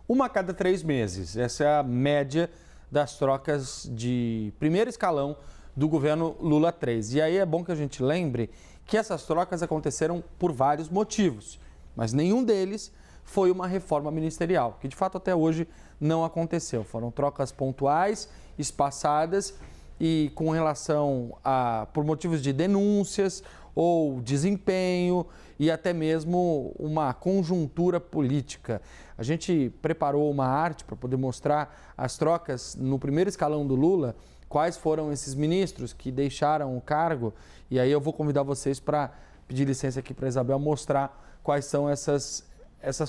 uma a cada 3 meses. Essa é a média das trocas de primeiro escalão do governo Lula 3. E aí é bom que a gente lembre que essas trocas aconteceram por vários motivos, mas nenhum deles foi uma reforma ministerial, que de fato até hoje não aconteceu. Foram trocas pontuais, espaçadas e com relação a por motivos de denúncias ou desempenho e até mesmo uma conjuntura política. A gente preparou uma arte para poder mostrar as trocas no primeiro escalão do Lula, quais foram esses ministros que deixaram o cargo, e aí eu vou convidar vocês para pedir licença aqui para a Isabel mostrar quais são essas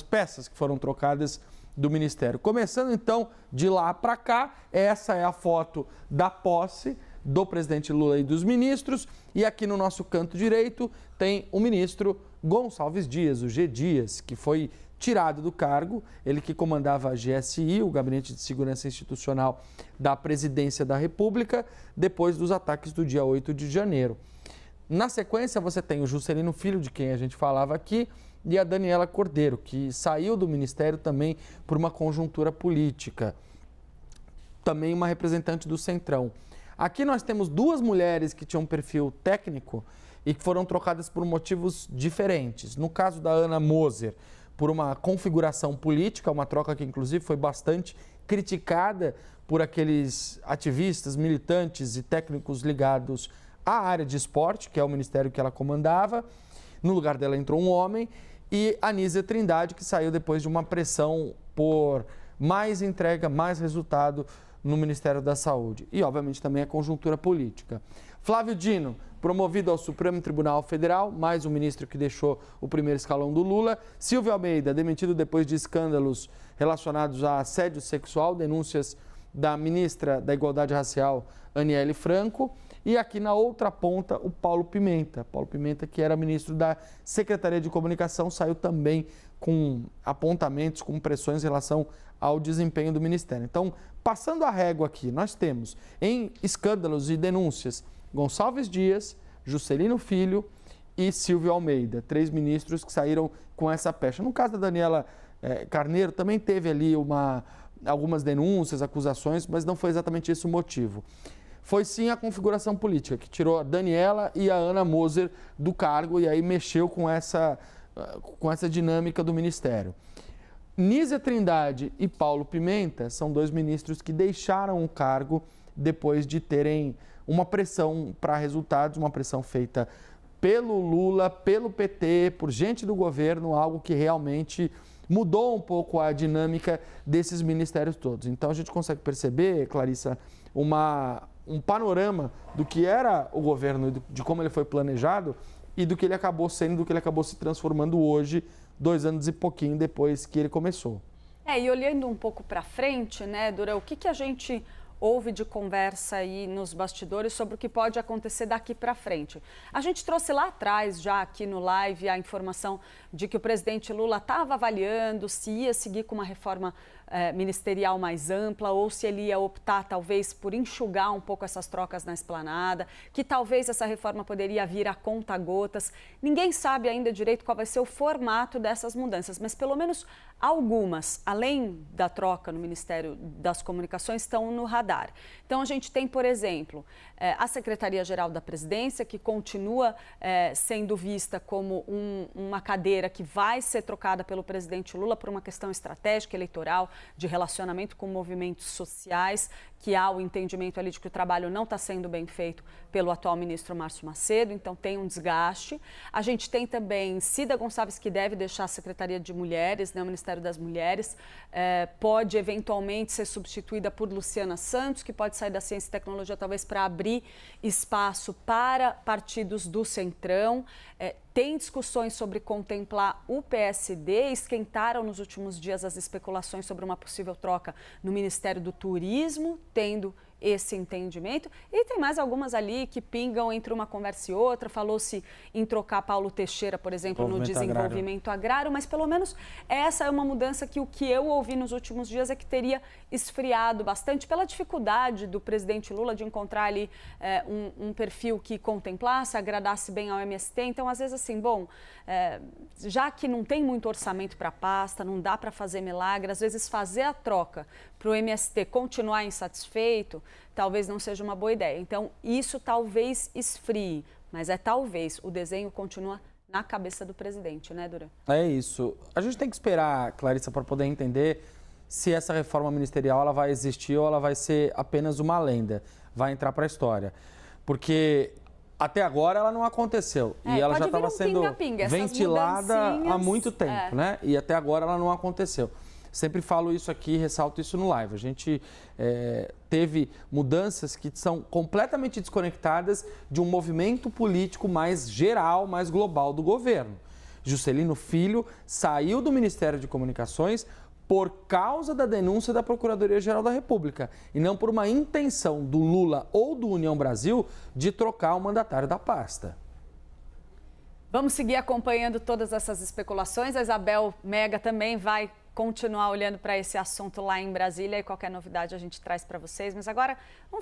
peças que foram trocadas do Ministério. Começando então de lá para cá, essa é a foto da posse do presidente Lula e dos ministros, e aqui no nosso canto direito tem o ministro Gonçalves Dias, o G. Dias, que foi tirado do cargo, ele que comandava a GSI, o Gabinete de Segurança Institucional da Presidência da República, depois dos ataques do dia 8 de janeiro. Na sequência, você tem o Juscelino Filho, de quem a gente falava aqui, e a Daniela Cordeiro, que saiu do Ministério também por uma conjuntura política, também uma representante do Centrão. Aqui nós temos 2 mulheres que tinham um perfil técnico e que foram trocadas por motivos diferentes. No caso da Ana Moser, por uma configuração política, uma troca que inclusive foi bastante criticada por aqueles ativistas, militantes e técnicos ligados à área de esporte, que é o ministério que ela comandava. No lugar dela entrou um homem, e a Nízia Trindade, que saiu depois de uma pressão por mais entrega, mais resultado no Ministério da Saúde. E, obviamente, também a conjuntura política. Flávio Dino, promovido ao Supremo Tribunal Federal, mais um ministro que deixou o primeiro escalão do Lula. Silvio Almeida, demitido depois de escândalos relacionados a assédio sexual, denúncias da ministra da Igualdade Racial, Aniele Franco. E aqui na outra ponta, o Paulo Pimenta. Paulo Pimenta, que era ministro da Secretaria de Comunicação, saiu também com apontamentos, com pressões em relação ao desempenho do Ministério. Então, passando a régua aqui, nós temos em escândalos e denúncias Gonçalves Dias, Juscelino Filho e Silvio Almeida, 3 ministros que saíram com essa pecha. No caso da Daniela Carneiro, também teve ali algumas denúncias, acusações, mas não foi exatamente esse o motivo. Foi sim a configuração política, que tirou a Daniela e a Ana Moser do cargo e aí mexeu com essa dinâmica do Ministério. Nízia Trindade e Paulo Pimenta são 2 ministros que deixaram o cargo depois de terem uma pressão para resultados, uma pressão feita pelo Lula, pelo PT, por gente do governo, algo que realmente mudou um pouco a dinâmica desses ministérios todos. Então a gente consegue perceber, Clarissa, um panorama do que era o governo, de como ele foi planejado e do que ele acabou sendo, do que ele acabou se transformando hoje, 2 anos e pouquinho depois que ele começou. E olhando um pouco para frente, né, Dura, o que a gente ouve de conversa aí nos bastidores sobre o que pode acontecer daqui para frente? A gente trouxe lá atrás, já aqui no live, a informação de que o presidente Lula estava avaliando se ia seguir com uma reforma ministerial mais ampla ou se ele ia optar talvez por enxugar um pouco essas trocas na esplanada, que talvez essa reforma poderia vir a conta-gotas. Ninguém sabe ainda direito qual vai ser o formato dessas mudanças, mas pelo menos algumas, além da troca no Ministério das Comunicações, estão no radar. Então a gente tem, por exemplo, a Secretaria-Geral da Presidência, que continua sendo vista como uma cadeira que vai ser trocada pelo presidente Lula por uma questão estratégica eleitoral, de relacionamento com movimentos sociais, que há o entendimento ali de que o trabalho não está sendo bem feito pelo atual ministro Márcio Macedo, então tem um desgaste. A gente tem também Cida Gonçalves, que deve deixar a Secretaria de Mulheres, né, o Ministério das Mulheres, pode eventualmente ser substituída por Luciana Santos, que pode sair da Ciência e Tecnologia talvez para abrir espaço para partidos do Centrão. Tem discussões sobre contemplar o PSD, esquentaram nos últimos dias as especulações sobre uma possível troca no Ministério do Turismo, tendo esse entendimento. E tem mais algumas ali que pingam entre uma conversa e outra. Falou-se em trocar Paulo Teixeira, por exemplo, no desenvolvimento agrário, mas pelo menos essa é uma mudança que o que eu ouvi nos últimos dias é que teria esfriado bastante pela dificuldade do presidente Lula de encontrar ali um perfil que contemplasse, agradasse bem ao MST. Então, às vezes, assim, bom, já que não tem muito orçamento para a pasta, não dá para fazer milagre, às vezes fazer a troca para o MST continuar insatisfeito, talvez não seja uma boa ideia. Então, isso talvez esfrie, mas talvez, o desenho continua na cabeça do presidente, né, Duran? É isso. A gente tem que esperar, Clarissa, para poder entender se essa reforma ministerial ela vai existir ou ela vai ser apenas uma lenda, vai entrar para a história. Porque até agora ela não aconteceu e ela já estava sendo ventilada há muito tempo, né? E até agora ela não aconteceu. Sempre falo isso aqui, ressalto isso no live. A gente teve mudanças que são completamente desconectadas de um movimento político mais geral, mais global do governo. Juscelino Filho saiu do Ministério de Comunicações por causa da denúncia da Procuradoria-Geral da República e não por uma intenção do Lula ou do União Brasil de trocar o mandatário da pasta. Vamos seguir acompanhando todas essas especulações. A Isabel Mega também vai continuar olhando para esse assunto lá em Brasília e qualquer novidade a gente traz para vocês. Mas agora, vamos